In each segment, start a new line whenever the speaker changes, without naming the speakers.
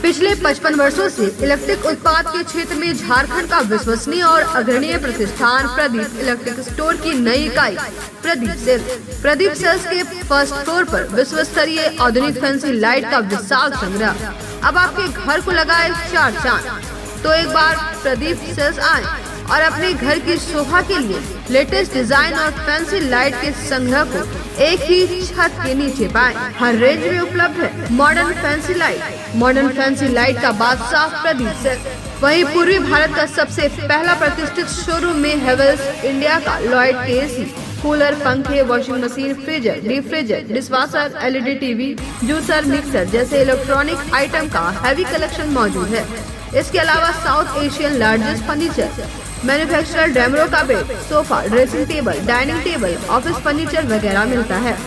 पिछले 55 वर्षों से इलेक्ट्रिक उत्पाद के क्षेत्र में झारखंड का विश्वसनीय और अग्रणीय प्रतिष्ठान प्रदीप इलेक्ट्रिक स्टोर की नई इकाई प्रदीप सेल्स के फर्स्ट फ्लोर पर विश्व स्तरीय आधुनिक फैंसी लाइट का विशाल संग्रह अब आपके घर को लगाए 4 चांद। तो एक बार प्रदीप सेल्स आए और अपने घर की शोभा के लिए लेटेस्ट डिजाइन और फैंसी लाइट के संग्रह को एक ही छत के नीचे पाएं। हर रेंज में उपलब्ध है मॉडर्न फैंसी लाइट का बादशाह प्रदीप सेल्स। वहीं पूर्वी भारत का सबसे पहला प्रतिष्ठित शोरूम में हेवेल्स इंडिया का लॉयड के एसी, कूलर, पंखे, washing machine, freezer, deep freezer, dishwasher, LED TV, juicer, mixer जैसे इलेक्ट्रॉनिक आइटम का हैवी कलेक्शन मौजूद है। इसके अलावा South Asian largest furniture manufacturer Damro का bed, sofa, dressing table, dining table, office furniture वगैरह मिलता है।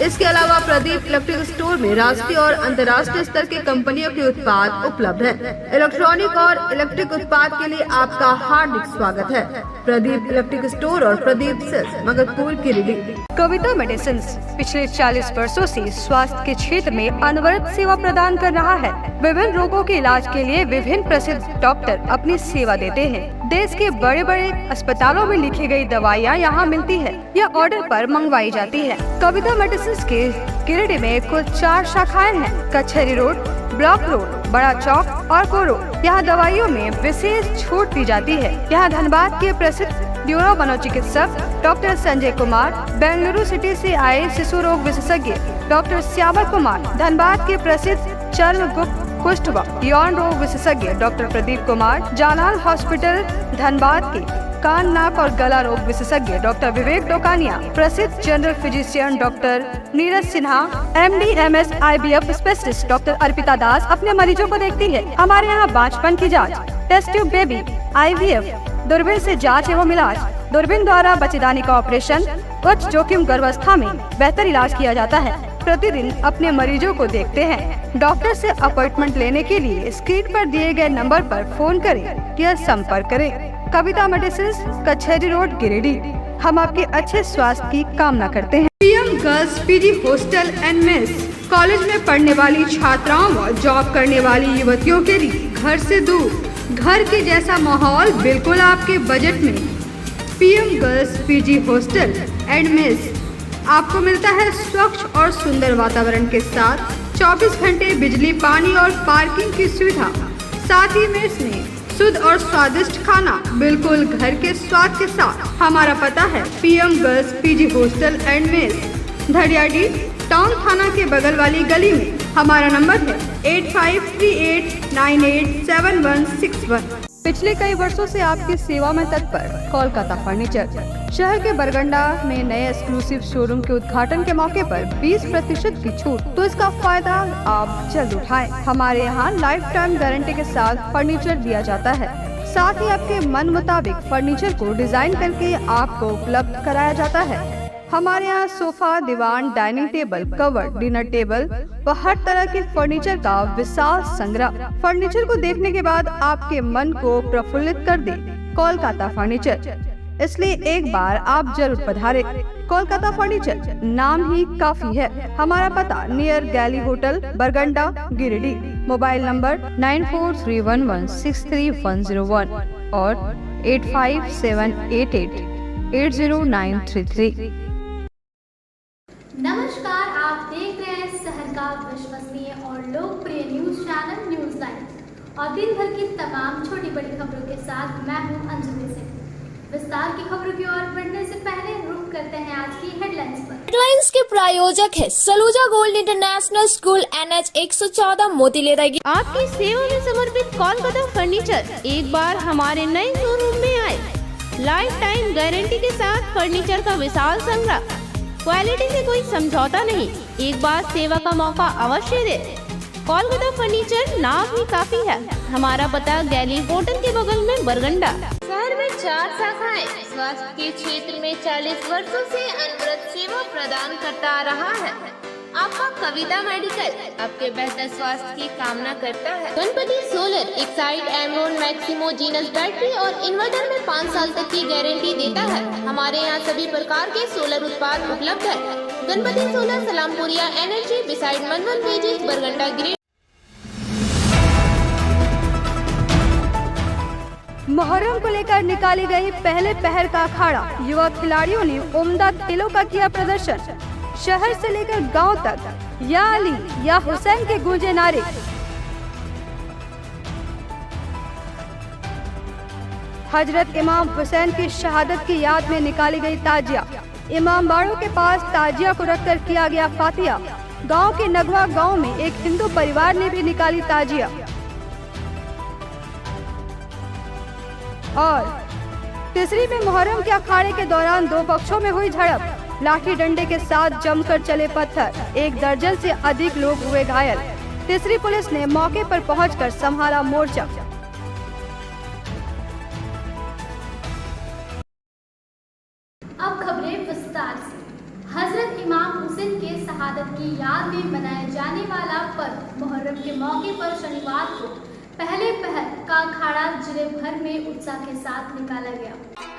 इसके अलावा प्रदीप इलेक्ट्रिक स्टोर में राष्ट्रीय और अंतर्राष्ट्रीय स्तर के कंपनियों के उत्पाद उपलब्ध हैं। इलेक्ट्रॉनिक और इलेक्ट्रिक उत्पाद के लिए आपका हार्दिक स्वागत है। प्रदीप इलेक्ट्रिक स्टोर और प्रदीप सेल्स, मगरपुर की रीडिंग।
कविता मेडिसिन पिछले 40 वर्षों से स्वास्थ्य के क्षेत्र में अनवरत सेवा प्रदान कर रहा है। विभिन्न रोगों के इलाज के लिए विभिन्न प्रसिद्ध डॉक्टर अपनी सेवा देते हैं। देश के बड़े बड़े अस्पतालों में लिखी गई दवाइयाँ यहाँ मिलती है या ऑर्डर पर मंगवाई जाती है। कविता मेडिसिन के गिरिडीह में कुल 4 शाखाएं हैं। कचहरी रोड, ब्लॉक रोड, बड़ा चौक और कोरो। यहाँ दवाइयों में विशेष छूट दी जाती है। यहाँ धनबाद के प्रसिद्ध न्यूरो मनोचिकित्सक डॉक्टर संजय कुमार, बेंगलुरु सिटी से आए शिशु रोग विशेषज्ञ डॉक्टर श्यामल कुमार, धनबाद के प्रसिद्ध चर्म, गुप्त, कुष्ठ व यौन रोग विशेषज्ञ डॉक्टर प्रदीप कुमार, जालान हॉस्पिटल धनबाद के कान, नाक और गला रोग विशेषज्ञ डॉक्टर विवेक डोकानिया, प्रसिद्ध general physician doctor Neeraj Sinha, MD MS IVF specialist doctor Arpita Das अपने मरीजों को देखती है। हमारे यहाँ बांझपन की जांच, टेस्ट ट्यूब बेबी, IVF, दूरबीन से जांच एवं इलाज, दूरबीन द्वारा बच्चेदानी का ऑपरेशन, उच्च जोखिम गर्भावस्था में बेहतर इलाज किया जाता है। प्रतिदिन अपने मरीजों को देखते हैं। डॉक्टर से अपॉइंटमेंट लेने के लिए स्क्रीन पर दिए गए नंबर पर फोन करें या संपर्क करें। कविता मेडिसिन, कचहरी रोड, गिरिडीह। हम आपके अच्छे स्वास्थ्य की कामना करते हैं।
PM girls PG hostel and mess college में पढ़ने वाली छात्राओं व जॉब करने वाली युवतियों के लिए घर से दूर घर के जैसा माहौल बिल्कुल आपके बजट में। PM girls PG hostel and mess आपको मिलता है स्वच्छ और सुंदर वातावरण के साथ 24 घंटे बिजली, पानी और पार्किंग की सुविधा। साथ ही मेस में शुद्ध और स्वादिष्ट खाना बिल्कुल घर के स्वाद के साथ। हमारा पता है PM girls PG hostel and mess, धड़ियाडी टाउन थाना के बगल वाली गली में। हमारा नंबर है 8538987161।
पिछले कई वर्षों से आपकी सेवा में तत्पर कोलकाता फर्नीचर। शहर के बरगंडा में नए एक्सक्लूसिव शोरूम के उद्घाटन के मौके पर 20% की छूट, तो इसका फायदा आप जल्द उठाएं। हमारे यहाँ लाइफ टाइम गारंटी के साथ फर्नीचर दिया जाता है। साथ ही आपके मन मुताबिक फर्नीचर को डिजाइन करके आपको उपलब्ध कराया जाता है। हमारे यहाँ सोफा, दीवान, dining table, cover, dinner table व हर तरह के फर्नीचर का विशाल संग्रह। फर्नीचर को देखने के बाद आपके मन को प्रफुल्लित कर दे कोलकाता फर्नीचर, इसलिए एक बार आप जरूर पधारें। कोलकाता फर्नीचर नाम ही काफी है। हमारा पता नियर गैली होटल, बरगंडा, गिरिडीह। मोबाइल नंबर 9431163101 और 8578880933।
नमस्कार, आप देख रहे हैं शहर का विश्वसनीय और लोकप्रिय न्यूज चैनल न्यूज लाइन और दिन भर की तमाम छोटी बड़ी खबरों के साथ मैं हूं अंजलि सिंह। विस्तार की खबरों की ओर बढ़ने से पहले रुक करते हैं आज की हेडलाइंस पर।
हेडलाइंस के प्रायोजक है Saluja gold international school, NH 114, मोतीलेरा।
आपकी सेवा में समर्पित कोलकाता फर्नीचर एक बार हमारे नए शोरूम में आए। लाइफ टाइम गारंटी के साथ फर्नीचर का विशाल संग्रह, क्वालिटी से कोई समझौता नहीं। एक बार सेवा का मौका अवश्य दे। कोलकाता फर्नीचर नाम ही काफी है। हमारा पता गैली होटल के बगल में, बरगंडा।
शहर में 4 शाखाएं स्वास्थ्य के क्षेत्र में 40 वर्षों से अनवरत सेवा प्रदान करता आ रहा है। आपका कविता मेडिकल आपके बेहतर स्वास्थ्य की कामना करता है। Ganpati solar Exide Amaron Maximo genus battery और इन्वर्टर में 5 साल तक की गारंटी देता है। हमारे यहाँ सभी प्रकार के सोलर उत्पाद उपलब्ध है। Ganpati solar, Salampuria energy, beside मनवन पेजेस, बरगंडा, गिरिडीह।
मुहर्रम को लेकर निकाली गई पहले पहर का अखाड़ा। युवा खिलाड़ियों ने उम्दा खेलों का किया प्रदर्शन। शहर से लेकर गांव तक या अली या हुसैन के गूंजे नारे। हजरत इमाम हुसैन की शहादत की याद में निकाली गई ताजिया। इमाम बाड़ों के पास ताजिया को रखकर किया गया फातिया। गांव के नगवा गांव में एक हिंदू परिवार ने भी निकाली ताजिया। और तीसरी में मुहर्रम के अखाड़े के दौरान दो पक्षों में हुई झड़प। लाठी डंडे के साथ जमकर चले पत्थर। 1 दर्जन से अधिक लोग हुए घायल। तीसरी पुलिस ने मौके पर पहुंचकर संभाला मोर्चा।
अब खबरें विस्तार से। हजरत इमाम हुसैन के शहादत की याद में मनाए जाने वाला पर्व मुहर्रम के मौके पर शनिवार को पहले पहर का अखाड़ा जिले भर में उत्साह के साथ निकाला गया।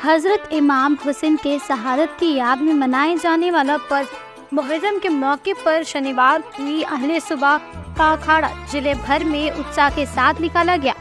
हजरत इमाम हुसैन के शहादत की याद में मनाए जाने वाला पर्व मुहर्रम के मौके पर शनिवार हुई अहले सुबह का अखाड़ा जिले भर में उत्साह के साथ निकाला गया।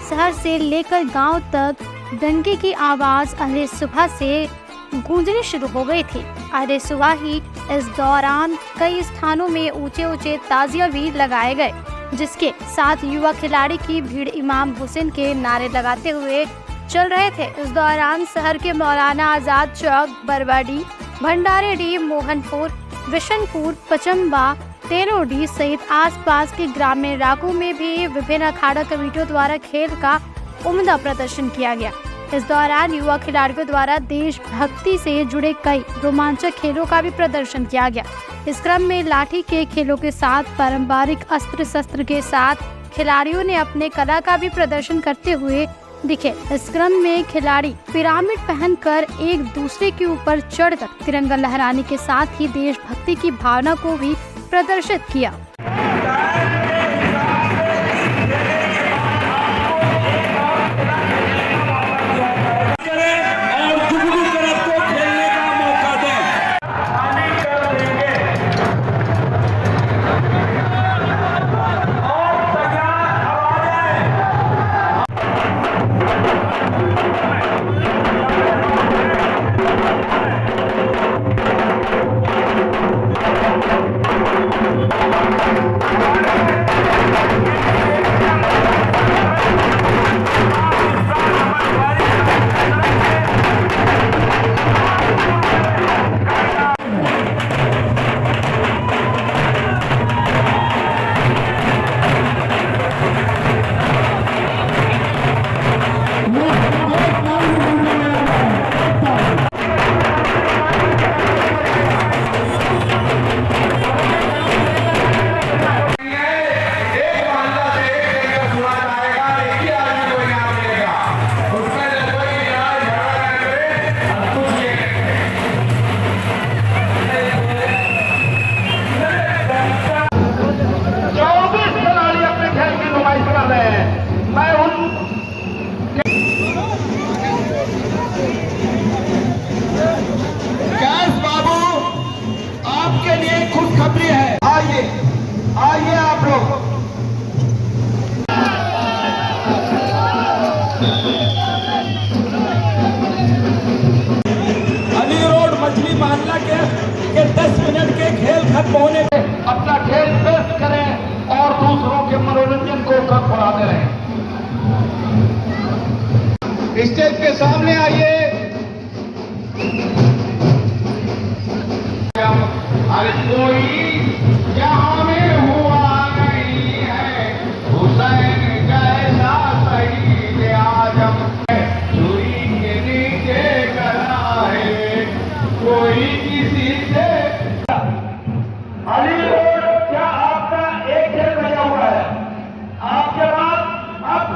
शहर से लेकर गांव तक डंके की आवाज अहले सुबह से गूंजनी शुरू हो गई थी। अहले सुबह ही इस दौरान कई स्थानों में ऊंचे ऊंचे ताजिया भी लगाए गए, जिसके साथ युवा खिलाड़ी की भीड़ इमाम हुसैन के नारे लगाते हुए चल रहे थे। इस दौरान शहर के मौलाना आजाद चौक, बरवाडी, भंडारेडी, मोहनपुर, विशनपुर, पचम्बा, तेलोडी सहित आसपास के ग्रामीण इलाकों में भी विभिन्न अखाड़ा कमेटियों द्वारा खेल का उम्दा प्रदर्शन किया गया। इस दौरान युवा खिलाड़ियों द्वारा देशभक्ति से जुड़े कई रोमांचक खेलों का भी प्रदर्शन किया गया। इस क्रम में लाठी के खेलों के साथ पारंपरिक अस्त्र शस्त्र के साथ खिलाड़ियों ने अपने कला का भी प्रदर्शन करते हुए दिखे। इस क्रम में खिलाड़ी पिरामिड पहनकर एक दूसरे के ऊपर चढ़कर तिरंगा लहराने के साथ ही देशभक्ति की भावना को भी प्रदर्शित किया।
आइए आप लोग। अली रोड मछली मोहल्ला के 10 मिनट के खेल खत्म होने पे अपना खेल पेश करें और दूसरों के मनोरंजन को कम बढ़ाते रहें। स्टेज के सामने आइए। हर कोई यहाँ में हुआ नहीं है हुसैन जैसा शहीद आजम छुरी के नीचे करा है कोई किसी से। अली रोड क्या आपका एक खेल बचा हुआ है? आपके बाद अब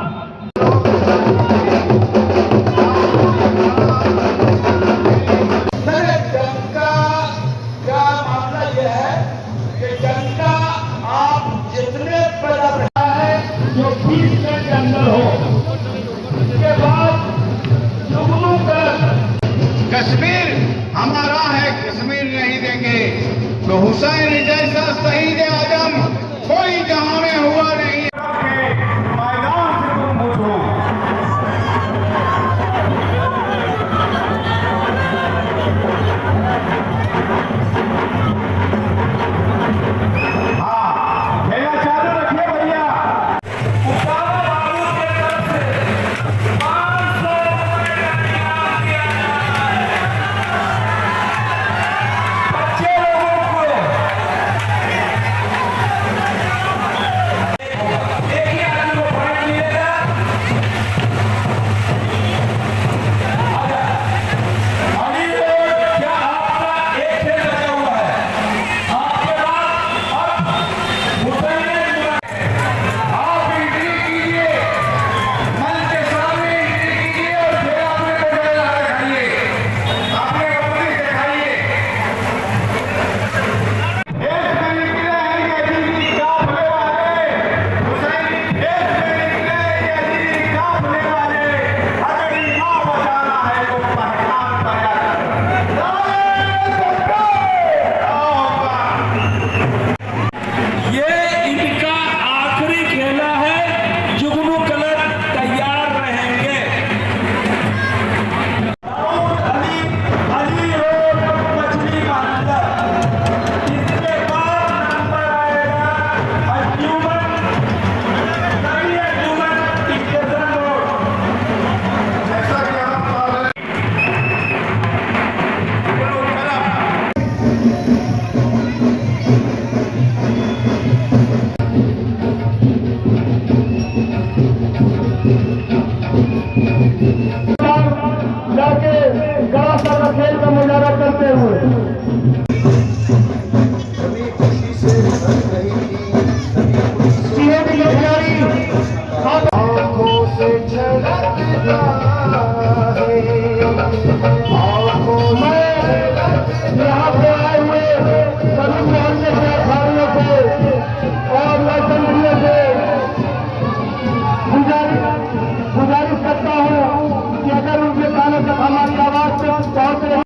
कश्मीर हमारा है, कश्मीर नहीं देंगे। तो हुसैन जैसा शहीद आजम कोई जहां में हुआ नहीं। मैदान से तुम पूछो खेल का मुजाहरा करते हुए सीएडी के खिलाड़ी आंखों से झलकता है, आंखों में यहाँ पे आए हुए सभी मोहल्ले के अखाड़ियों से और लाइसेंसियों से गुजारिश करता हूँ कि अगर उनके कानों तक हमारी आवाज पहुँच रही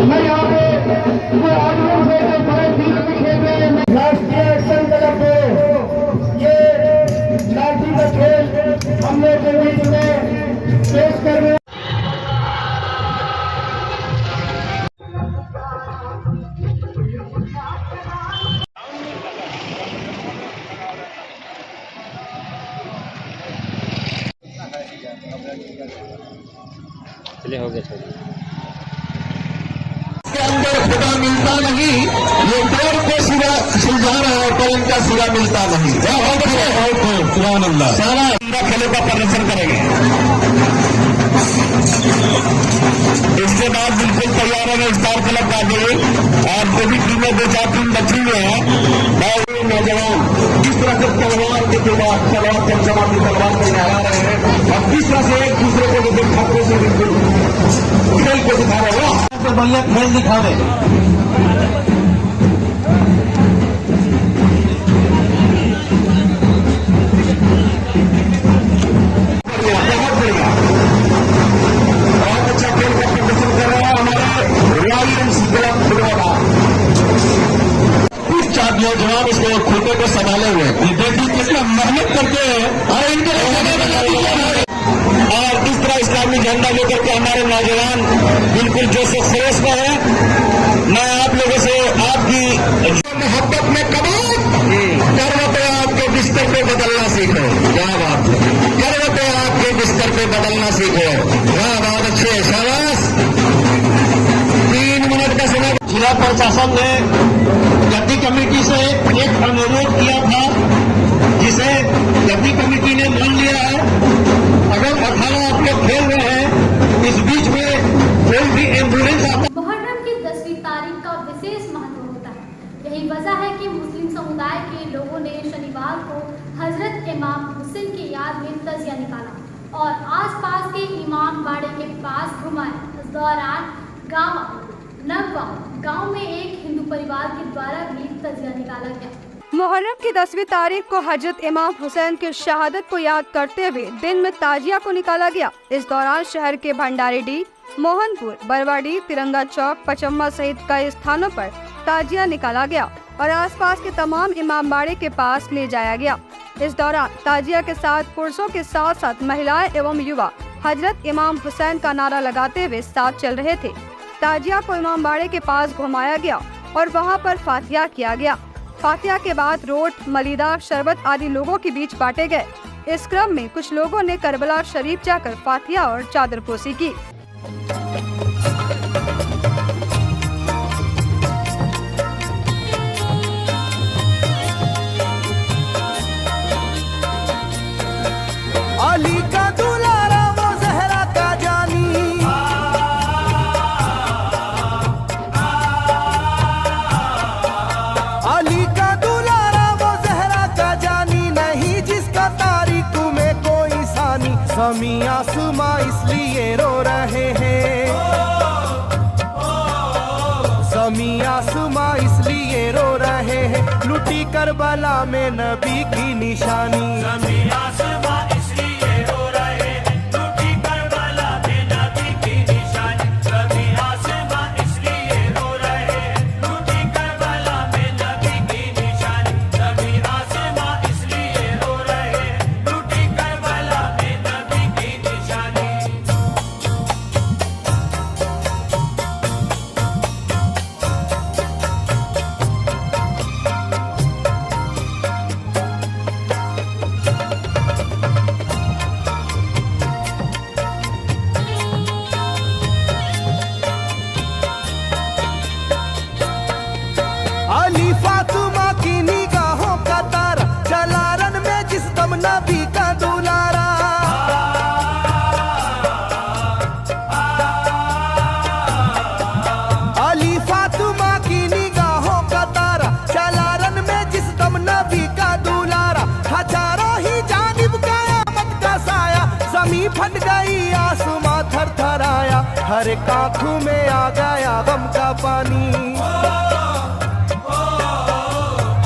मैं यहाँ पे वो ऑडियंस है जो बड़े दिल में खेल रहे हैं। राष्ट्रीय एक्शन क्लब में ये लाठी का खेल हम लोग के बीच में पेश कर रहे हैं।
चले हो गए छोड़िए।
के अंदर खुदा मिलता नहीं, ये डर को सिरा सुलझा रहा है पर इनका सिरा मिलता नहीं। सारा खेलों का प्रदर्शन करेंगे। इसके बाद बिल्कुल तैयार है स्टार क्लब का आगे और जो भी टीमें 2-4 टीम बची हुई है नौजवान किस तरह से तलवार के बाद तलवार चमचमा की तलवार को लहरा रहे हैं और किस तरह से एक दूसरे को बिल्कुल खतरे से बिल्कुल खेल को दिखा रहे हो। बढ़िया खेल दिखा रहे नौजवान इसको खूटे को संभाले हुए देखिए कितना मेहनत करते हैं और इनके और इस तरह इस्लामी झंडा लेकर के हमारे नौजवान बिल्कुल जोश फ्रेश में है। मैं आप लोगों से आपकी मोहब्बत में कमाल कर्म पे आपके बिस्तर पे बदलना सीखो। क्या बात है, कर्म पे आपके बिस्तर पे बदलना सीखो। वाह, बहुत अच्छे, शाबाश। 3 मिनट का समय। जिला प्रशासन ने गद्दी कमेटी से एक अनुरोध किया था जिसे गद्दी कमेटी ने मान लिया है। अगर 18 आप लोग खेल रहे हैं, इस बीच में कोई भी एम्बुलेंस आता।
मुहर्रम की 10वीं तारीख का विशेष महत्व होता है। यही वजह है कि मुस्लिम समुदाय के लोगों ने शनिवार को हजरत इमाम हुसैन की याद में तजिया निकाला और आसपास के इमाम बाड़े के पास घुमाया। इस दौरान नगवा गांव में एक हिंदू परिवार के द्वारा भी तजिया निकाला गया।
मुहर्रम की 10वीं तारीख को हजरत इमाम हुसैन की शहादत को याद करते हुए दिन में ताजिया को निकाला गया। इस दौरान शहर के भंडारीडीह, मोहनपुर, बरवाडी, तिरंगा चौक, पचम्मा सहित कई स्थानों पर ताजिया निकाला गया और आसपास के तमाम इमाम बाड़े के पास ले जाया गया। इस दौरान ताजिया के साथ पुरुषों के साथ साथ महिलाएं एवं युवा हजरत इमाम हुसैन का नारा लगाते हुए साथ चल रहे थे। ताजिया को इमाम बाड़े के पास घुमाया गया और वहां पर फातिहा किया गया। फातिहा के बाद रोट, मलीदा, शरबत आदि लोगों के बीच बांटे गए। इस क्रम में कुछ लोगों ने करबला शरीफ जाकर फातिहा और चादरपोशी की।
अली का दुलारा वो जहरा का जानी, अली का दुलारा वो जहरा का जानी, नहीं जिसका तारीख में कोई सानी। समी आसमां इसलिए रो रहे हैं, समी आसमां इसलिए रो रहे हैं, लुटी करबला में नबी की निशानी। समी आसमां नबी का दुलारा। अली फातिमा की निगाहों का तारा, चला रन में जिस दम नबी का दुलारा। हजारों ही जानिब कयामत का साया, ज़मीं फट गई आसमां थरथराया। हर एक आँखों में आ गया गम का पानी,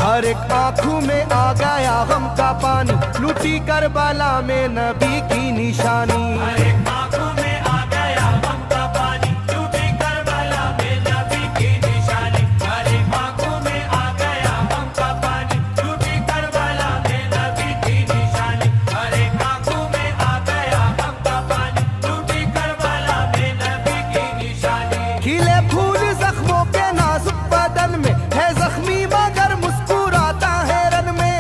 हर एक आँखों में आ गया गम का पानी। लूटी करबला में नबी की निशानी। हर एक आँखों में आ गया गम का पानी, लूटी करबला में नबी की निशानी। हर एक आँखों में आ गया गम का पानी, लूटी करबला में नबी की निशानी। हर एक आँखों में आ गया गम का पानी, लूटी करबला में नबी की निशानी। खिले फूल जख्मों के नाजुक बदन में, है जख्मी मगर मुस्कुराता है रन में।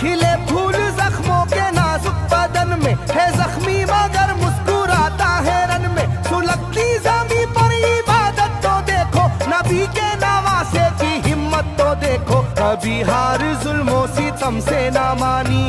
खिले फूल जख्मों के नाजुक बदन में, है जख्मी मगर मुस्कुराता है रन में। सुलगती ज़मीं पर इबादत तो देखो, नबी के नवासे की हिम्मत तो देखो। कभी हार जुल्मों सितम से ना मानी,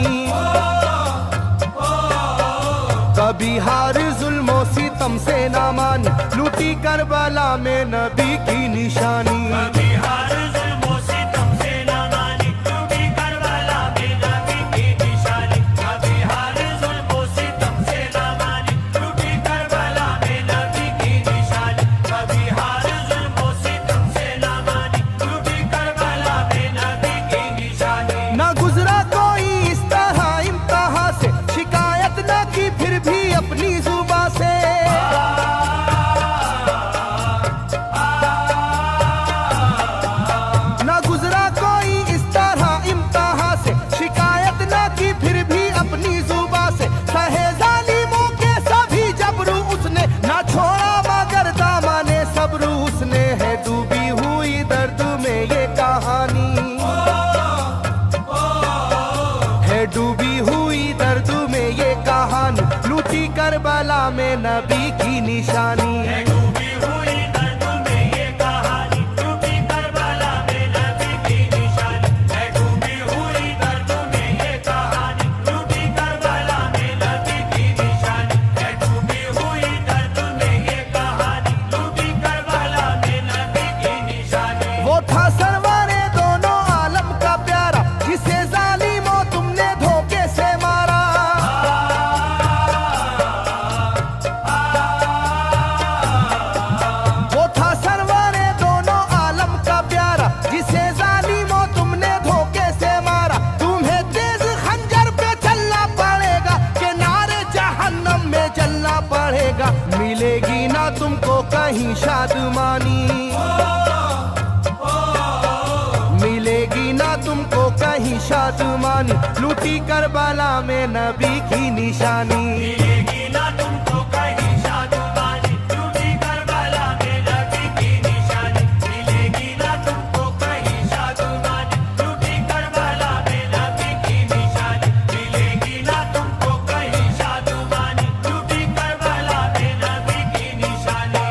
कभी हार जुल्मों सितम से ना मानी। लूटी करबला में नबी की निशानी। कभी हार जुल्मों सितम से ना मानी, लूटी करबला में नबी की निशानी। कभी हार जुल्मों सितम से ना मानी, लूटी करबला में नबी की निशानी। कभी हार जुल्मों सितम से ना मानी, लूटी करबला में नबी की निशानी। ना गुजरा कोई इस तरह इम्तिहा से, शिकायत न की फिर भी अपनी जुबां से। ना गुजरा कोई इस तरह इम्तिहा से, शिकायत न की फिर भी अपनी जुबां से। सहे जालिमों के सभी जबरू उसने, ना छोड़ा मगर दामने सब्रू उसने। है डूबी हुई दर्द में ये कहानी, है डूबी हुई दर्द में ये कहानी। लूटी करबला में नबी की निशानी। है डूबी हुई दर्द में ये कहानी, लूटी करबला में नबी की निशानी। है डूबी हुई दर्द में ये कहानी, लूटी करबला में नबी की निशानी। है डूबी हुई दर्द में ये कहानी, लूटी करबला में नबी की निशानी। वो था सरवारे दोनों आलम का प्यारा, जिसे जालिमों तुमने धोखे से मारा। वो था सरवारे दोनों आलम का प्यारा, जिसे जालिमों तुमने धोखे से मारा। तुम्हें तेज खंजर पे चलना पड़ेगा, के नारे जहन्नम में जलना पड़ेगा। मिलेगी ना तुमको कहीं शादमानी, मिलेगी ना तुमको कहीं शादमानी। लूटी करबला में नबी की निशानी। मिलेगी ना तुमको कहीं शादमानी, लूटी करबला में नबी की निशानी। मिलेगी ना तुमको कहीं शादमानी, लूटी करबला में नबी की निशानी। मिलेगी ना तुमको कहीं शादमानी, लूटी करबला में नबी की निशानी।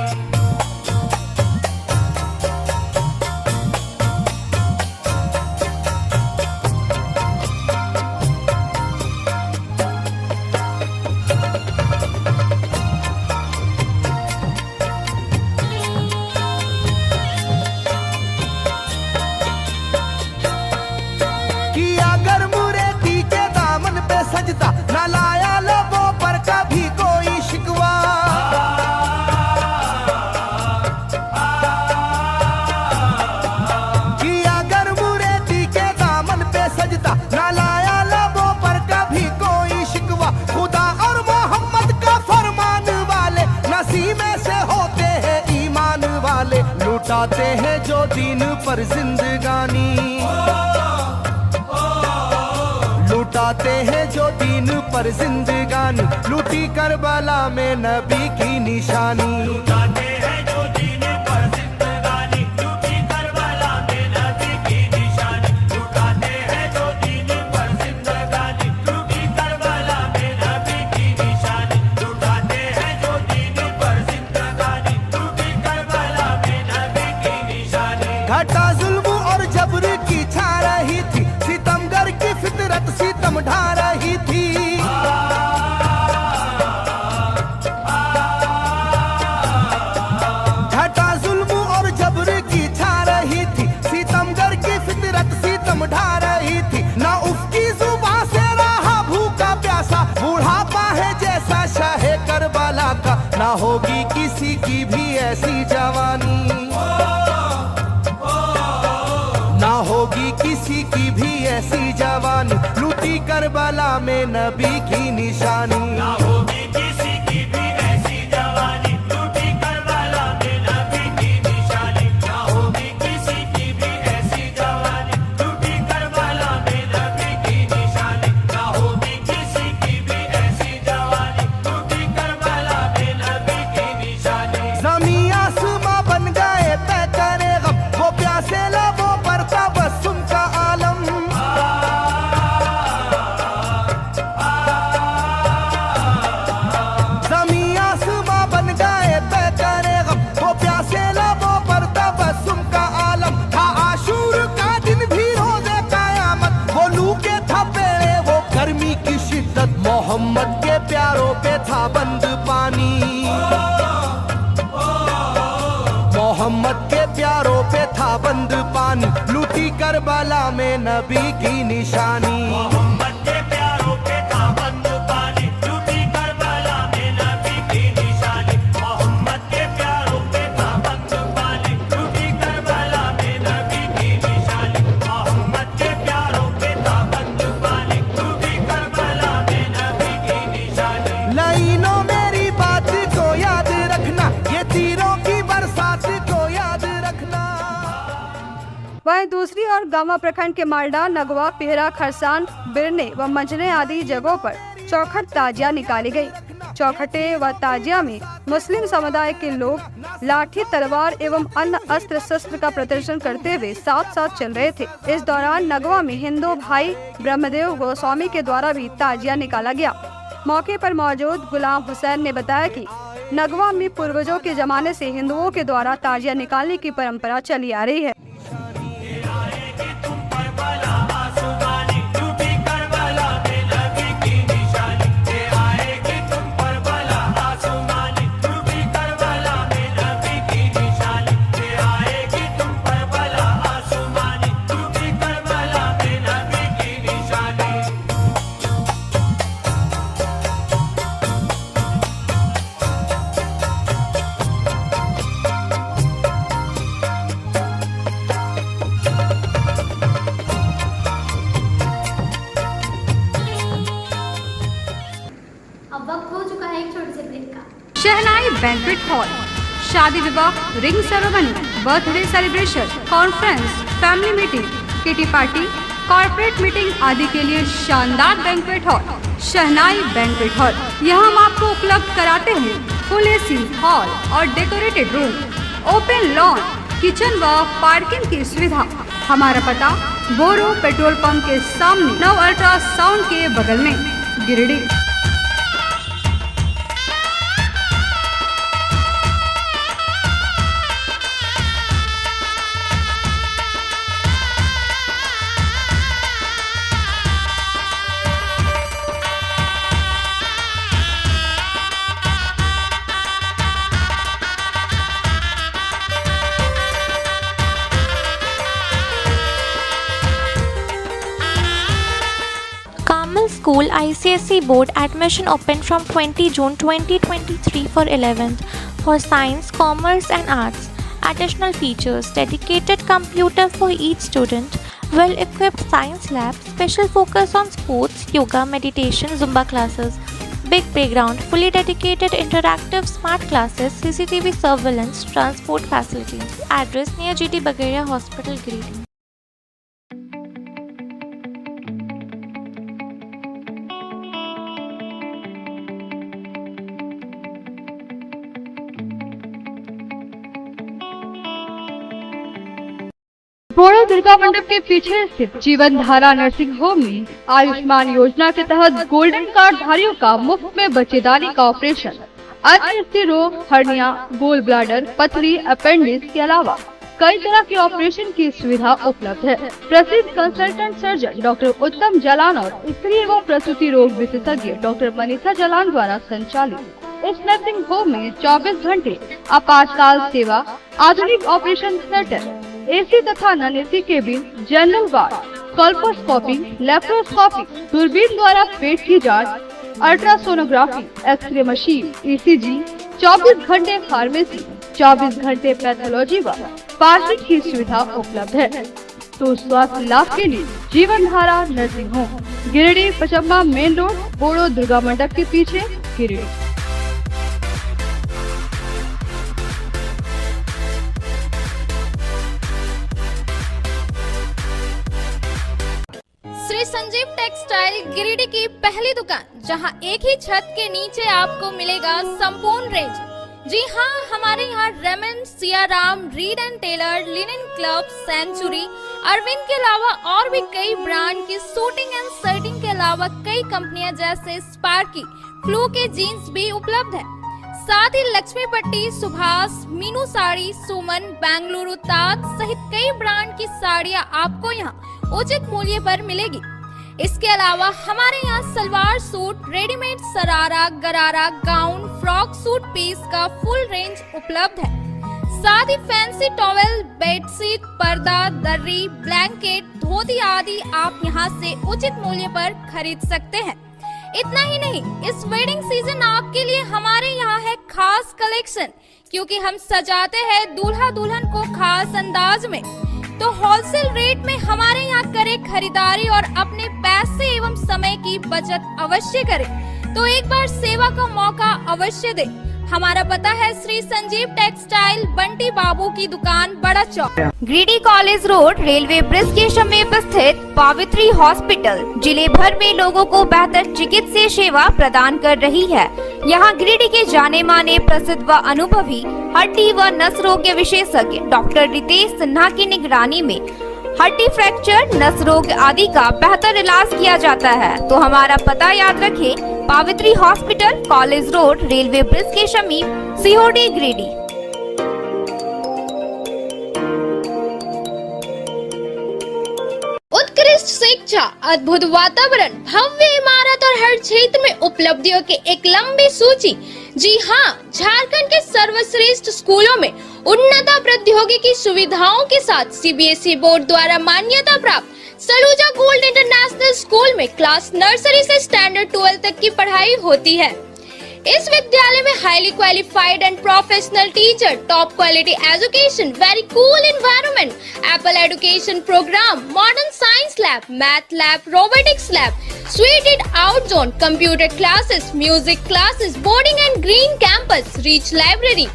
किया गर मुरेदी के दामन पे सजदा, न लाया लोगों पर कभी कोई शिकवा। किया गर मुरेदी के दामन पे सजदा, न लाया लोगों पर कभी कोई शिकवा। खुदा और मोहम्मद का फरमान वाले, नसीबे से होते हैं ईमान वाले। लुटाते हैं जो दीन पर जिंदगानी, लुटाते हैं जो दीन पर जिंदगानी। लूटी करबला में नबी की निशानी। लुटाते हैं जो दीन पर जिंदगानी, लूटी करबला में नबी की निशानी। लुटाते हैं जो दीन पर जिंदगानी, लूटी करबला में नबी की निशानी। लुटाते हैं जो दीन पर जिंदगानी, लूटी करबला में नबी की निशानी। घटा ना होगी किसी की भी ऐसी जवानी, ना होगी किसी की भी ऐसी जवानी, लूटी करबला में नबी की निशानी। ना होगी किसी की भी ऐसी जवानी, लूटी करबला में नबी की निशानी। ना होगी किसी की भी ऐसी जवानी, लूटी करबला में नबी की निशानी। ना होगी किसी की भी ऐसी जवानी, लूटी करबला में नबी की निशानी। ज़मीं आसमां बन गए तय करे गम, वो प्यासे लबों पर तबस्सुम का आलम। ज़मीं आसमां बन गए तय करे गम, वो प्यासे लबों पर तबस्सुम का आलम। था आशूर का दिन भी रोज़े क़यामत, वो लू के थपेड़े वो गर्मी की शिद्दत, मोहम्मद के प्यारों पे था बंद पानी। मोहम्मद के प्यारों पे था बंद पानी, लूटी करबला में नबी की निशानी। मोहम्मद के प्यारों पे था बंद पानी, लूटी करबला में नबी की निशानी। मोहम्मद के प्यारों पे था बंद पानी, लूटी करबला में नबी की निशानी। मोहम्मद के प्यारों पे था बंद पानी, लूटी करबला में नबी की निशानी। लाइनों मेरी बात को याद रखना, ये तीरों की बरसात को याद रखना।
वहीं दूसरी ओर गांवा प्रखंड के मालडा, नगवा, पेहरा, खरसान, बिरने व मंजने आदि जगहों पर चौखट ताजिया निकाली गई। चौखटे व ताजिया में मुस्लिम समुदाय के लोग लाठी, तलवार एवं अन्य अस्त्र शस्त्र का प्रदर्शन करते हुए साथ साथ चल रहे थे। इस दौरान नगवा में हिंदू भाई ब्रह्मदेव गोस्वामी के द्वारा भी ताजिया निकाला गया। मौके पर मौजूद गुलाम हुसैन ने बताया कि नगवा में पूर्वजों के जमाने से हिंदुओं के द्वारा ताजिया निकालने की परंपरा चली आ रही है।
अब वक्त हो चुका है एक छोटे से ब्रेक का।
शहनाई बैंक्वेट हॉल, शादी विवाह, ring ceremony, birthday celebration, conference, family meeting, kitty party, corporate meeting आदि के लिए शानदार बैंक्वेट हॉल शहनाई बैंक्वेट हॉल। यहाँ हम आपको उपलब्ध कराते हैं फुल एसी हॉल और decorated room, open lawn, kitchen व पार्किंग की सुविधा। हमारा पता बोरो पेट्रोल पंप के सामने, नव अल्ट्रासाउंड के बगल में, Giridih.
School ICSE board admission open from 20 June 2023 for 11th for science, commerce and arts. Additional features: dedicated computer for each student, well-equipped science lab, special focus on sports, yoga, meditation, Zumba classes, big playground, fully dedicated interactive smart classes, CCTV surveillance, transport facilities. Address near GT Bagaria Hospital, Giridih.
बोरो दुर्गा मंडप के पीछे स्थित जीवन Dhara nursing home में आयुष्मान योजना के तहत golden card धारियों का मुफ्त में बच्चेदानी का ऑपरेशन, अन्य स्त्री रोग, हर्निया, गोल ब्लाडर, पथरी, अपेंडिक्स के अलावा कई तरह के ऑपरेशन की सुविधा उपलब्ध है। प्रसिद्ध कंसल्टेंट सर्जन डॉक्टर उत्तम जालान और स्त्री एवं प्रसूति रोग विशेषज्ञ डॉक्टर मनीषा जालान द्वारा संचालित इस नर्सिंग होम में 24 घंटे आपातकाल सेवा, आधुनिक ऑपरेशन थिएटर, एसी तथा non AC cabin, general ward, colposcopy, laparoscopy, दूरबीन द्वारा पेट की जांच, अल्ट्रासोनोग्राफी, एक्सरे मशीन, ECG, 24 घंटे फार्मेसी, 24 घंटे पैथोलॉजी व पार्किंग की सुविधा उपलब्ध है। तो स्वास्थ्य लाभ के लिए Jeevan Dhara nursing home, Giridih Pachamba main road, बोड़ो दुर्गा मंडप के पीछे, गिरिडीह।
श्री संजीव टेक्सटाइल गिरिडीह की पहली दुकान, जहां एक ही छत के नीचे आपको मिलेगा संपूर्ण रेंज। जी हाँ, हमारे यहाँ Raymond, Siyaram, Reid and Taylor, linen club, century, Arvind के अलावा और भी कई ब्रांड की सूटिंग एंड शर्टिंग के अलावा कई कंपनियां जैसे स्पार्की, फ्लू के जीन्स भी उपलब्ध है। साथ ही लक्ष्मी पट्टी, सुभाष, मीनू साड़ी, सुमन, बेंगलुरु ताज सहित कई ब्रांड की साड़ियां आपको यहाँ उचित मूल्य पर मिलेगी। इसके अलावा हमारे यहाँ सलवार सूट, रेडीमेड सरारा, गरारा, गाउन, फ्रॉक सूट पीस का फुल रेंज उपलब्ध है। साथ ही फैंसी टॉवेल, बेडशीट, पर्दा, दर्री, ब्लैंकेट, धोती आदि आप यहाँ से उचित मूल्य पर खरीद सकते हैं। इतना ही नहीं, इस वेडिंग सीजन आपके लिए हमारे यहाँ है खास कलेक्शन, क्योंकि हम सजाते हैं दूल्हा दुल्हन को खास अंदाज में। तो होलसेल रेट में हमारे यहाँ करें खरीदारी और अपने पैसे एवं समय की बचत अवश्य करें। तो एक बार सेवा का मौका अवश्य दें। हमारा पता है श्री संजीव टेक्सटाइल, बंटी बाबू की दुकान, बड़ा चौक,
Giridih college road, railway bridge के समीप स्थित पावित्री हॉस्पिटल जिले भर में लोगों को बेहतर चिकित्सीय सेवा प्रदान कर रही है। यहाँ गिरिडीह के जाने माने, प्रसिद्ध व अनुभवी हड्डी व नस रोग के विशेषज्ञ डॉक्टर रितेश सिन्हा की निगरानी में हड्डी फ्रैक्चर, नस रोग आदि का बेहतर इलाज किया जाता है। तो हमारा पता याद रखें, Pavitri hospital, college road, railway bridge के समीप, सीहोडी, गिरिडीह।
उत्कृष्ट शिक्षा, अद्भुत वातावरण, भव्य इमारत और हर क्षेत्र में उपलब्धियों की एक लंबी सूची। जी हाँ, झारखंड के सर्वश्रेष्ठ स्कूलों में उन्नत प्रौद्योगिकी सुविधाओं के साथ सीबीएसई बोर्ड द्वारा मान्यता प्राप्त सलूजा गोल्ड इंटरनेशनल स्कूल में क्लास नर्सरी से स्टैंडर्ड 12 तक की पढ़ाई होती है। इस विद्यालय में highly qualified and professional teacher, top quality education, very cool environment, Apple education programme, modern science lab, math lab, robotics lab, suited out zone, computer classes, music classes, boarding and green campus, rich library,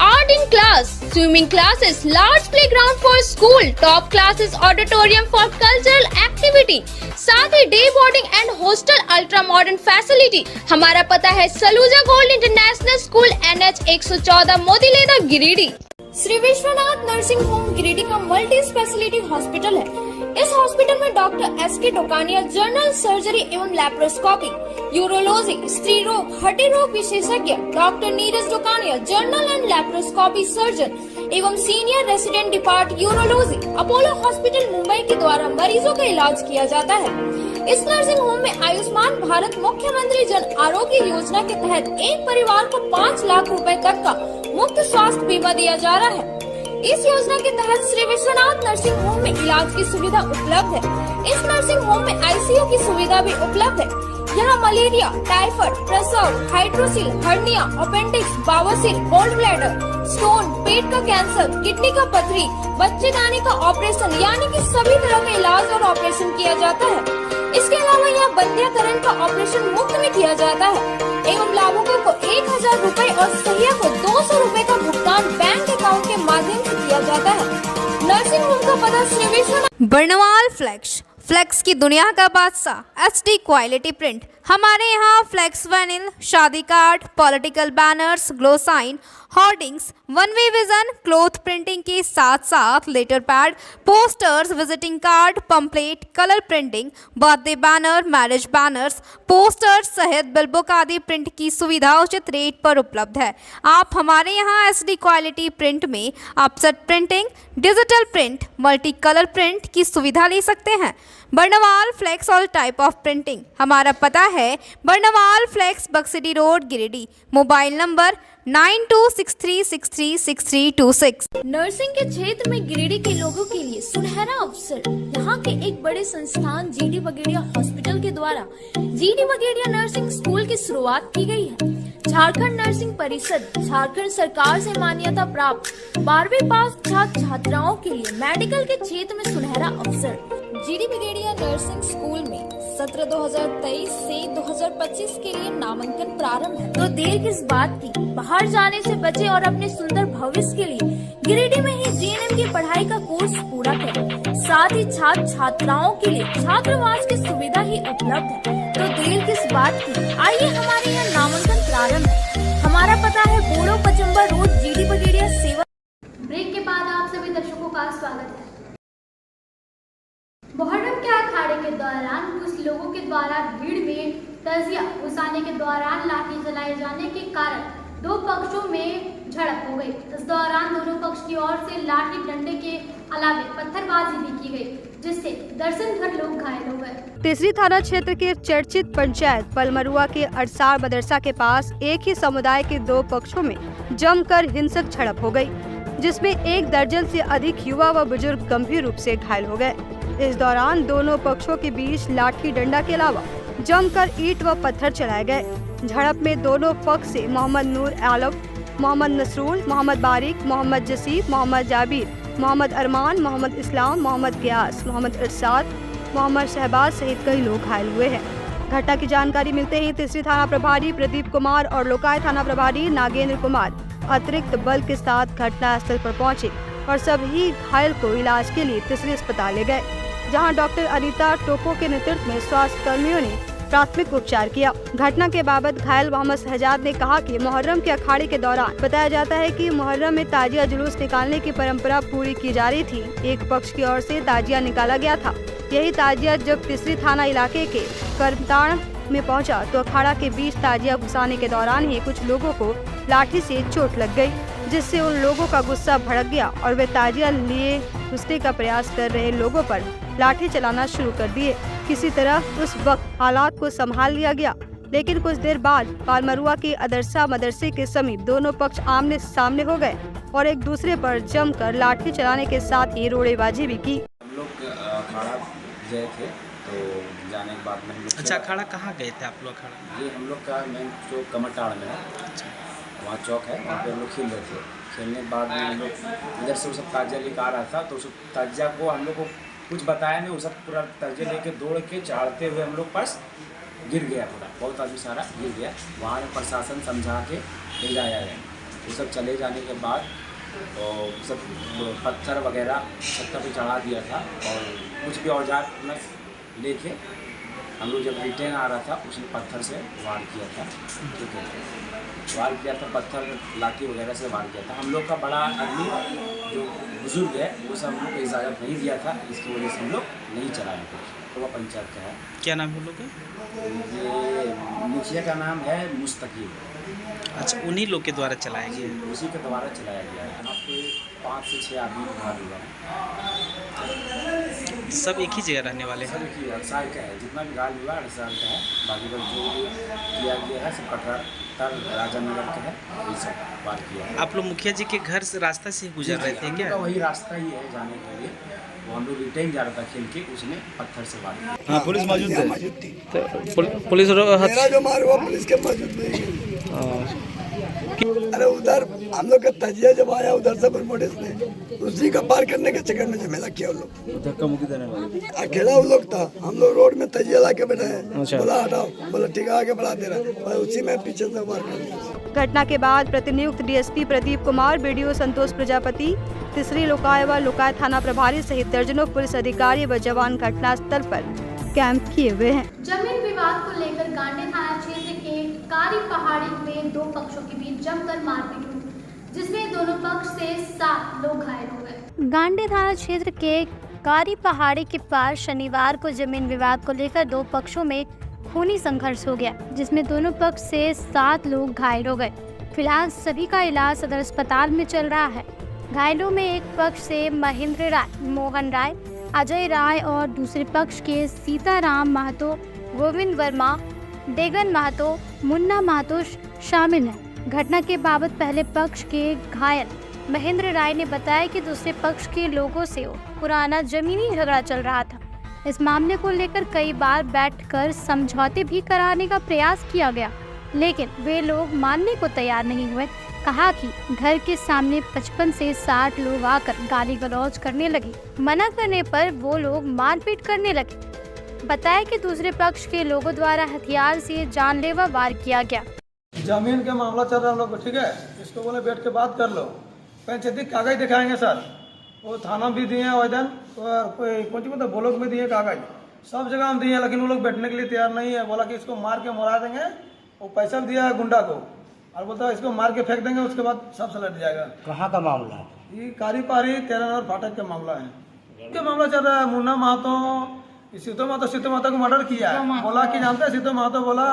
art in class, swimming classes, large playground for school, top classes, auditorium for cultural activity, साथ ही day boarding and hostel, ultra modern facility. हमारा पता है Saluja gold international school, NH 114, Motileda, Giridih. Shri Vishwanath nursing home Giridih का multi speciality hospital है। इस hospital में doctor SK Tokania general surgery एवं लैप्रोस्कोपी, यूरोलॉजी, स्त्री रोग, हड्डी रोग विशेषज्ञ, doctor Neeraj Tokania general and laparoscopy surgeon एवं senior resident depart urology, Apollo hospital Mumbai के द्वारा मरीजों का इलाज किया जाता है। इस नर्सिंग होम में आयुष्मान भारत मुख्यमंत्री जन आरोग्य योजना के तहत एक परिवार को 5 लाख रुपए तक का मुफ्त स्वास्थ्य बीमा दिया जा रहा है। इस योजना के तहत श्री विश्वनाथ नर्सिंग होम में इलाज की सुविधा उपलब्ध है। इस नर्सिंग होम में ICU की सुविधा भी उपलब्ध है। यहाँ मलेरिया, टाइफाइड, प्रसव, हाइड्रोसिल, हर्निया, अपेंडिक्स, बावसीर, गोल्ड ब्लैडर, स्टोन, पेट का कैंसर, किडनी का पथरी, बच्चेदानी का ऑपरेशन यानी कि सभी तरह का इलाज और ऑपरेशन किया जाता है। इसके अलावा यहाँ बंध्याकरण का ऑपरेशन मुफ्त में किया जाता है एवं लाभुकों को 1000 रुपए और सहिया को 200 रुपए का भुगतान बैंक अकाउंट के माध्यम से किया जाता है। नर्सिंग होम का पता श्री विश्वनाथ।
बर्नवाल फ्लेक्स, फ्लेक्स की दुनिया का बादशाह, HD क्वालिटी प्रिंट। हमारे यहाँ फ्लेक्स वैनिल, शादी card, political banners, glow sign, hoardings, one way vision, cloth printing के साथ साथ letter pad, posters, visiting card, pamphlet, colour printing, birthday banner, marriage banners, posters सहित बिलबुक आदि प्रिंट की सुविधा उचित रेट पर उपलब्ध है। आप हमारे यहाँ SD क्वालिटी प्रिंट में offset printing, digital print, multi colour print की सुविधा ले सकते हैं। Barnwal flex all type of printing. हमारा पता है Barnwal flex, Baksidi road, Giridih. Mobile number 9263636326।
Nursing के क्षेत्र में गिरिडीह के लोगों के लिए सुनहरा अवसर। यहाँ के एक बड़े संस्थान GD बगेड़िया हॉस्पिटल के द्वारा GD बगेड़िया नर्सिंग स्कूल की शुरुआत की गई है।
झारखंड नर्सिंग परिषद झारखंड सरकार से मान्यता प्राप्त 12वीं पास छात्र छात्राओं के लिए मेडिकल के क्षेत्र में सुनहरा अवसर। जीडी ब्रिगेडिया नर्सिंग स्कूल में सत्र 2023 से 2025 के लिए नामांकन प्रारंभ है, तो देर किस बात की, बाहर जाने से बचे और अपने सुंदर भविष्य के लिए गिरिडीह में ही जीएनएम की पढ़ाई का कोर्स पूरा करें। साथ ही छात्र छात्राओं के लिए छात्रावास की सुविधा ही उपलब्ध है, तो देर किस बात की, आइए हमारे यहाँ नामांकन प्रारंभ है। हमारा पता है बोड़ो पचम्बा रोड, जीडी ब्रिगेडिया सेवा।
ब्रेक के बाद आप सभी दर्शकों का स्वागत है। मुहर्रम के अखाड़े के दौरान कुछ लोगों के द्वारा भीड़ में तजिया घुसाने के दौरान लाठी चलाए जाने के कारण दो पक्षों में झड़प हो गई। इस दौरान दोनों पक्ष की ओर से लाठी डंडे के अलावे पत्थरबाजी भी की गई, जिससे दर्जन भर लोग घायल हो गए।
तिसरी थाना क्षेत्र के चर्चित पंचायत पलमरुआ के अरसार मदरसा के पास एक ही समुदाय के दो पक्षों में जमकर हिंसक झड़प हो गई, जिसमें 1 दर्जन से अधिक युवा व बुजुर्ग गंभीर रूप से घायल हो गए। इस दौरान दोनों पक्षों के बीच लाठी डंडा के अलावा जमकर ईंट व पत्थर चलाए गए। झड़प में दोनों पक्ष से मोहम्मद नूर आलम, मोहम्मद नसरुल, मोहम्मद बारिक, मोहम्मद जसीब, मोहम्मद जाबिर, मोहम्मद अरमान, मोहम्मद इस्लाम, मोहम्मद गियास, मोहम्मद इरशाद, मोहम्मद शहबाज सहित कई लोग घायल हुए हैं। घटना की जानकारी मिलते ही तिसरी थाना प्रभारी प्रदीप कुमार और लोकाय थाना प्रभारी नागेंद्र कुमार अतिरिक्त बल के साथ घटना स्थल पर पहुंचे और सभी घायल को इलाज के लिए तिसरी अस्पताल ले गए, जहां डॉक्टर अनीता टोपो के नेतृत्व में स्वास्थ्य कर्मियों ने प्राथमिक उपचार किया। घटना के बाबत घायल मोहम्मद शहजाद ने कहा कि मुहर्रम के अखाड़े के दौरान बताया जाता है कि मुहर्रम में ताजिया जुलूस निकालने की परंपरा पूरी की जा रही थी। एक पक्ष की ओर से ताजिया निकाला गया था। यही ताजिया जब तिसरी थाना इलाके के करमताड़ में पहुंचा तो अखाड़ा के बीच ताजिया घुसाने के दौरान ही कुछ लोगों को लाठी से चोट लग गई, जिससे उन लोगों का गुस्सा भड़क गया और वे ताजिया लिए घुसने का प्रयास कर रहे लोगों पर लाठी चलाना शुरू कर दिए। किसी तरह उस वक्त हालात को संभाल लिया गया, लेकिन कुछ देर बाद पालमरुआ के अदरसा मदरसे के समीप दोनों पक्ष आमने सामने हो गए और एक दूसरे पर जमकर लाठी चलाने के साथ ही रोड़ेबाजी भी की।
हम लोग अखाड़ा गए थे, तो जाने के बाद में हम लोग।
अच्छा, अखाड़ा कहाँ गए थे आप लोग? अखाड़ा
ये हम लोग का मेन चौक कमरटाड़ में है। अच्छा, वहाँ चौक है, वहाँ पे हम लोग खेल रहे थे। खेलने के बाद में हम लोग इधर से वो सब ताजिया लेकर आ रहा था, तो उस ताजिया को हम लोग को कुछ बताया नहीं, वो सब पूरा ताजिया लेके दौड़ के चढ़ते हुए हम लोग पास गिर गया, पूरा बहुत आदमी सारा गिर गया। वहाँ में प्रशासन समझा के ले जाया गया। वो सब चले जाने के बाद और सब पत्थर वगैरह छत्तर पे चढ़ा दिया था और कुछ भी औजार अपना लेके हम लोग जब रिटर्न आ रहा था उसने पत्थर से वार किया था। ठीक है, वार किया था, पत्थर लाठी वगैरह से वार किया था। हम लोग का बड़ा आदमी जो बुजुर्ग है वो सब हम लोग को इजाज़त नहीं दिया था, इसकी वजह से हम लोग नहीं चलाए थे। तो वह पंचायत का है।
क्या नाम है लोग का?
ये मुखिया का नाम है मुस्तकीम।
अच्छा, उन्हीं लोग के द्वारा चलाया गया?
उसी के द्वारा चलाया गया है। यहाँ पे 5 से 6 आदमी घायल हुआ है।
सब एक ही जगह रहने वाले हैं?
सब एक ही अरसाल का है, जितना भी घायल हुआ अरसाल का है। बाकी लोग जो किया गया है सब कटरा राजानगर का है, ये सब बात किया है।
आप लोग मुखिया जी के घर से रास्ता से गुजर रहे थे क्या?
वही रास्ता ही है जाने के लिए। वो हम लोग रिटर्न जा रहा था खेल के, उसने पत्थर से वार किया।
हाँ, पुलिस मौजूद
थी।
तो पुलिस
मेरा जो मार हुआ पुलिस के मौजूद नहीं। अरे उधर हम लोग का तजिया जब आया उधर से ब्रह्मोडेस ने उसी का पार करने के चक्कर में झमेला किया। उन लोग
धक्का मुक्की देने वाले
अकेला उन लोग था। हम लोग रोड में तजिया ला के बैठाए, बोला हटाओ, बोला ठीक है आगे बढ़ा दे रहा, और उसी में पीछे से वार कर दिया।
घटना के बाद प्रतिनियुक्त डीएसपी प्रदीप कुमार, बीडीओ संतोष प्रजापति, तिसरी लोकाय व लोकाय थाना प्रभारी सहित दर्जनों पुलिस अधिकारी व जवान घटना स्थल पर कैंप किए हुए हैं।
जमीन विवाद को लेकर गांडे थाना क्षेत्र के कारी पहाड़ी में दो पक्षों के बीच जमकर मारपीट हुई, जिसमें दोनों पक्ष से 7 लोग घायल हो गए।
गांडे थाना क्षेत्र के कारी पहाड़ी के पास शनिवार को जमीन विवाद को लेकर दो पक्षों में खूनी संघर्ष हो गया, जिसमें दोनों पक्ष से 7 लोग घायल हो गए। फिलहाल सभी का इलाज सदर अस्पताल में चल रहा है। घायलों में एक पक्ष से महेंद्र राय, मोहन राय, अजय राय और दूसरे पक्ष के सीताराम महतो, गोविंद वर्मा, डेगन महतो, मुन्ना महतो शामिल हैं। घटना के बाबत पहले पक्ष के घायल महेंद्र राय ने बताया कि दूसरे पक्ष के लोगों से पुराना जमीनी झगड़ा चल रहा था। इस मामले को लेकर कई बार बैठकर समझौते भी कराने का प्रयास किया गया, लेकिन वे लोग मानने को तैयार नहीं हुए। कहा कि घर के सामने 55 से 60 लोग आकर गाली गलौज करने लगे। मना करने पर वो लोग मारपीट करने लगे। बताया कि दूसरे पक्ष के लोगों द्वारा हथियार से जानलेवा वार किया गया।
जमीन का मामला चल रहा है हम लोग को, ठीक है, इसको बोले बैठ के बात कर लो, पंचायती कागज दिखाएंगे सर, वो थाना भी दिए आवेदन और कोई कौन मतलब ब्लॉक में दिए कागज, सब जगह हम दिए, लेकिन वो लोग बैठने के लिए तैयार नहीं है। बोला कि इसको मार के मरा देंगे, वो पैसा भी दिया है गुंडा को और बोलता है इसको मार के फेंक देंगे, उसके बाद सब सलट जाएगा।
कहाँ का मामला है?
ये कारी पारी 13 नंबर फाटक का मामला है। क्या मामला चल रहा है? मुन्ना महतो सीतो महतो को मर्डर किया है। बोला कि जानते हैं, सीतो महतो बोला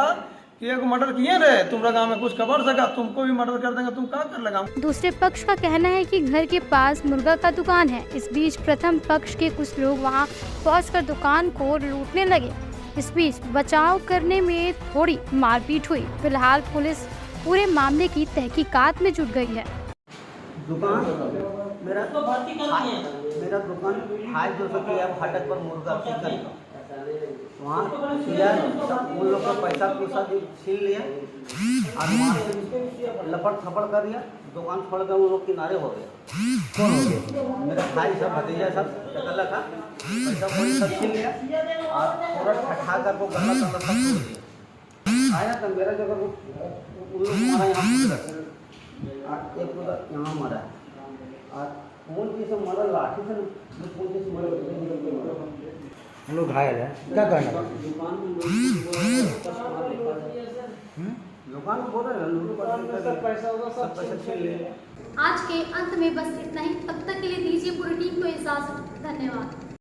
कि एक मर्डर किए रे तुम्हारा गांव में, कुछ खबर सका तुमको भी मर्डर कर देंगे, तुम क्या कर लेगा।
दूसरे पक्ष का कहना है कि घर के पास मुर्गा का दुकान है। इस बीच प्रथम पक्ष के कुछ लोग वहां पहुंचकर दुकान को लूटने लगे। इस बीच बचाव करने में थोड़ी मारपीट हुई। फिलहाल पुलिस पूरे मामले की तहकीकात में जुट गई है।
दुकान मेरा दुकान हाई जो फाटक पर मुर्गा चिकन, वहाँ उन लोग का पैसा छीन लिया और वहाँ से लपट थपड़ कर दिया, दुकान छोड़ कर वो लोग किनारे हो गया। कौन हो गया? मेरा भाई सब भतीजा सब टकला का पैसा सब छीन लिया और पूरा ठठा कर वो गला सब छोड़ दिया। आया तो मेरा जगह उन लोग मारा यहाँ एक उधर यहाँ मारा और कौन चीज़ से मारा, लाठी से कौन चीज़ से मारा, हम लोग घायल है। क्या करना है? दुकान बोल रहे हैं सब पैसा छीन ले।
आज के अंत में बस इतना ही। तब तक के लिए दीजिए पूरी टीम को इजाजत। धन्यवाद।